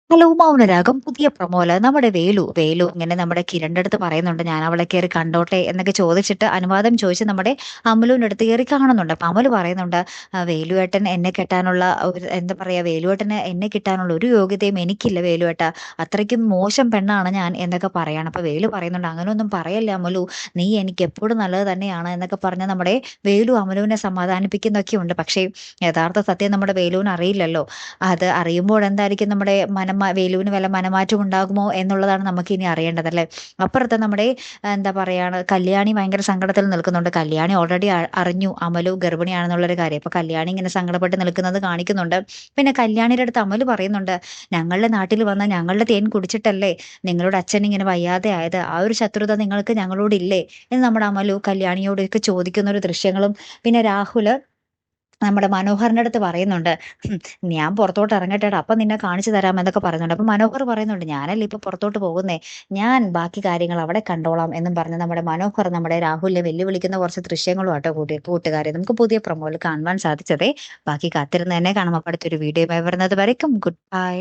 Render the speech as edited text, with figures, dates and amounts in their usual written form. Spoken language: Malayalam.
ഹലോ മൗനരാഗം പുതിയ പ്രൊമോല് നമ്മുടെ വേലു ഇങ്ങനെ നമ്മുടെ കിരണിന്റെ അടുത്ത് പറയുന്നുണ്ട് ഞാൻ അവളെ കയറി കണ്ടോട്ടെ എന്നൊക്കെ ചോദിച്ചിട്ട് അനുവാദം ചോദിച്ച് നമ്മുടെ അമലുവിന്റെ അടുത്ത് കയറി കാണുന്നുണ്ട്. അപ്പൊ അമല് പറയുന്നുണ്ട് വേലുവേട്ടൻ എന്നെ കെട്ടാനുള്ള ഒരു എന്താ പറയാ വേലുവേട്ടന് എന്നെ കിട്ടാനുള്ള ഒരു യോഗ്യതയും എനിക്കില്ല വേലുവേട്ട, അത്രയ്ക്കും മോശം പെണ്ണാണ് ഞാൻ എന്നൊക്കെ പറയാണ്. അപ്പൊ വേലു പറയുന്നുണ്ട് അങ്ങനെയൊന്നും പറയല്ലേ അമലു, നീ എനിക്ക് എപ്പോഴും നല്ലത് തന്നെയാണ് എന്നൊക്കെ പറഞ്ഞ് നമ്മുടെ വേലു അമലുവിനെ സമാധാനിപ്പിക്കുന്നൊക്കെ ഉണ്ട്. പക്ഷേ യഥാർത്ഥ സത്യം നമ്മുടെ വേലുവിന് അറിയില്ലല്ലോ. അത് അറിയുമ്പോൾ എന്തായിരിക്കും നമ്മുടെ വേലുവിന് വല്ല മനമാറ്റം ഉണ്ടാകുമോ എന്നുള്ളതാണ് നമുക്കിനി അറിയേണ്ടതല്ലേ. അപ്പുറത്ത് നമ്മുടെ എന്താ പറയാണ് കല്യാണി ഭയങ്കര സങ്കടത്തിൽ നിൽക്കുന്നുണ്ട്. കല്യാണി ഓൾറെഡി അറിഞ്ഞു അമലു ഗർഭിണിയാണെന്നുള്ളൊരു കാര്യം. അപ്പൊ കല്യാണി ഇങ്ങനെ സങ്കടപ്പെട്ട് നിൽക്കുന്നത് കാണിക്കുന്നുണ്ട്. പിന്നെ കല്യാണിയുടെ അടുത്ത് അമല് പറയുന്നുണ്ട് ഞങ്ങളുടെ നാട്ടിൽ വന്ന ഞങ്ങളുടെ തേൻ കുടിച്ചിട്ടല്ലേ നിങ്ങളുടെ അച്ഛൻ ഇങ്ങനെ വയ്യാതെ ആയത്, ആ ഒരു ശത്രുത നിങ്ങൾക്ക് ഞങ്ങളോടില്ലേ എന്ന് നമ്മുടെ അമലു കല്യാണിയോടൊക്കെ ചോദിക്കുന്ന ഒരു ദൃശ്യങ്ങളും പിന്നെ രാഹുല് നമ്മുടെ മനോഹറിന്റെ അടുത്ത് പറയുന്നുണ്ട് ഞാൻ പുറത്തോട്ട് ഇറങ്ങട്ടെടാ അപ്പൊ നിന്നെ കാണിച്ചു തരാം എന്നൊക്കെ പറയുന്നുണ്ട്. അപ്പൊ മനോഹർ പറയുന്നുണ്ട് ഞാനല്ലേ ഇപ്പൊ പുറത്തോട്ട് പോകുന്നേ, ഞാൻ ബാക്കി കാര്യങ്ങൾ അവിടെ കണ്ടോളാം എന്നും പറഞ്ഞ് നമ്മുടെ മനോഹർ നമ്മുടെ രാഹുലിനെ വെല്ലുവിളിക്കുന്ന കുറച്ച് ദൃശ്യങ്ങളും ആട്ടോ കൂട്ടുകാരെ നമുക്ക് പുതിയ പ്രൊമോയിൽ കാണുവാൻ സാധിച്ചതേ. ബാക്കി കാത്തിരുന്ന് തന്നെ കാണാം. അപ്പൊ അടുത്തൊരു വീഡിയോ വരുന്നത് വരയ്ക്കും ഗുഡ് ബൈ.